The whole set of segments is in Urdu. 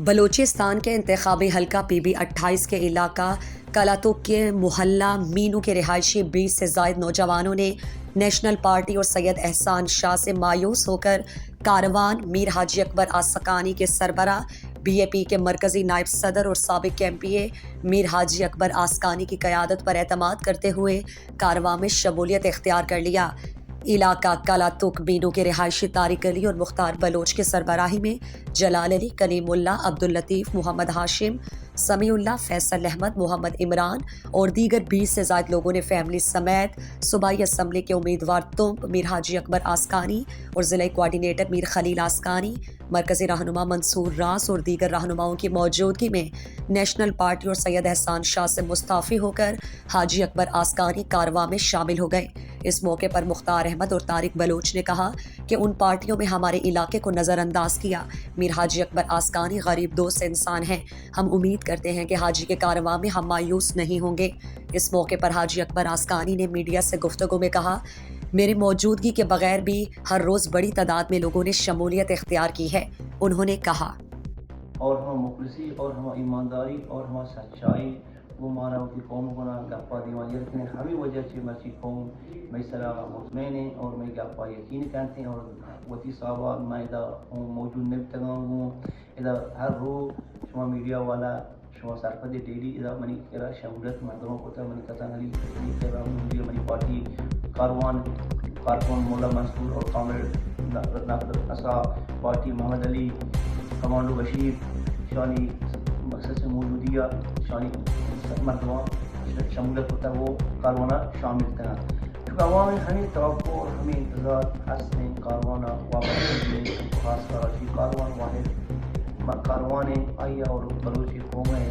بلوچستان کے انتخابی حلقہ PB-28 کے علاقہ کلاتوک کے محلہ مینو کے رہائشی 20 سے زائد نوجوانوں نے نیشنل پارٹی اور سید احسان شاہ سے مایوس ہو کر کاروان میر حاجی اکبر آسقانی کے سربراہ BAP کے مرکزی نائب صدر اور سابق MPA میر حاجی اکبر آسقانی کی قیادت پر اعتماد کرتے ہوئے کارواں میں شمولیت اختیار کر لیا۔ علاقہ کلاتوک مینو کے رہائشی طارق علی اور مختار بلوچ کے سربراہی میں جلال علی، کلیم اللہ، عبداللطیف، محمد ہاشم، سمیع اللہ، فیصل احمد، محمد عمران اور دیگر 20 سے زائد لوگوں نے فیملی سمیت صوبائی اسمبلی کے امیدوار تنب میر حاجی اکبر آسقانی اور ضلعی کوارڈینیٹر میر خلیل آسقانی، مرکزی رہنما منصور راس اور دیگر رہنماؤں کی موجودگی میں نیشنل پارٹی اور سید احسان شاہ سے مستعفی ہو کر حاجی اکبر آسقانی کارواں میں شامل ہو گئے۔ اس موقع پر مختار احمد اور طارق بلوچ نے کہا کہ ان پارٹیوں میں ہمارے علاقے کو نظر انداز کیا۔ میر حاجی اکبر آسقانی غریب دوست انسان ہیں، ہم امید کرتے ہیں کہ حاجی کے کارواں میں ہم مایوس نہیں ہوں گے۔ اس موقع پر حاجی اکبر آسقانی نے میڈیا سے گفتگو میں کہا، میرے موجودگی کے بغیر بھی ہر روز بڑی تعداد میں لوگوں نے شمولیت اختیار کی ہے۔ انہوں نے کہا، اور ہم مخلصی اور ہم ایمانداری اور ہم سچائی وہ مانا کی قوم گنا گپا دیوان یقین ہمیں وجہ سے مرچی قوم میں سرا مطمئن ہے اور میں گپا یقین کرتے ہیں اور وتی صاحبہ میں ادھر موجود نہیں تگا ہوں ادھر ہر روز شما میڈیا والا شما سرپدی ڈیلی ادھر منی کرا شمولیت مردوں کو تھا منی کتان علی کہہ رہا ہوں منی پارٹی کاروان کارکن مولا منصور اور کامریڈ ناقد اسا پارٹی محمد علی کمانڈو بشیر شانی مقصد سے موجودیہ شانی مردمہ شمولیت ہوتا ہے وہ کاروانہ شامل کرنا کیونکہ عوام میں ہمیں توقع اور ہمیں انتظار حسن کاروانہ واپس میں خاص کراچی کاروان واحد کاروان آئیہ اور بلوچی قومیں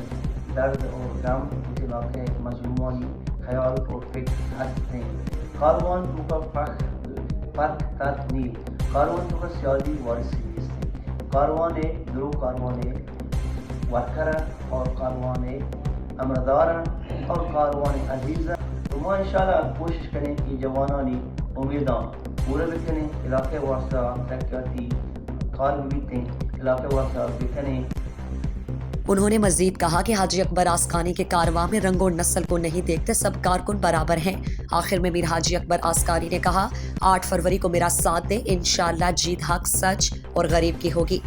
درد اور غم اس علاقے مظلومانی خیال اور فکر حس ہیں کاروان تو کا فرق ترک نیل کاروان تو کا سیادی وارث کاروانے درو کاروانے ورکرہ اور کاروانے امردارہ اور کاروانے عزیزہ تو ما انشاءاللہ کوشش کریں کہ جوانانی امیداں پورے بکنے علاقے واسطہ ترقیاتی کار بیتیں علاقے واسطہ بکنے۔ انہوں نے مزید کہا کہ حاجی اکبر آسقانی کے کارواں میں رنگ اور نسل کو نہیں دیکھتے، سب کارکن برابر ہیں۔ آخر میں میر حاجی اکبر آسقانی نے کہا، 8 فروری کو میرا ساتھ دیں، انشاءاللہ جیت حق، سچ اور غریب کی ہوگی۔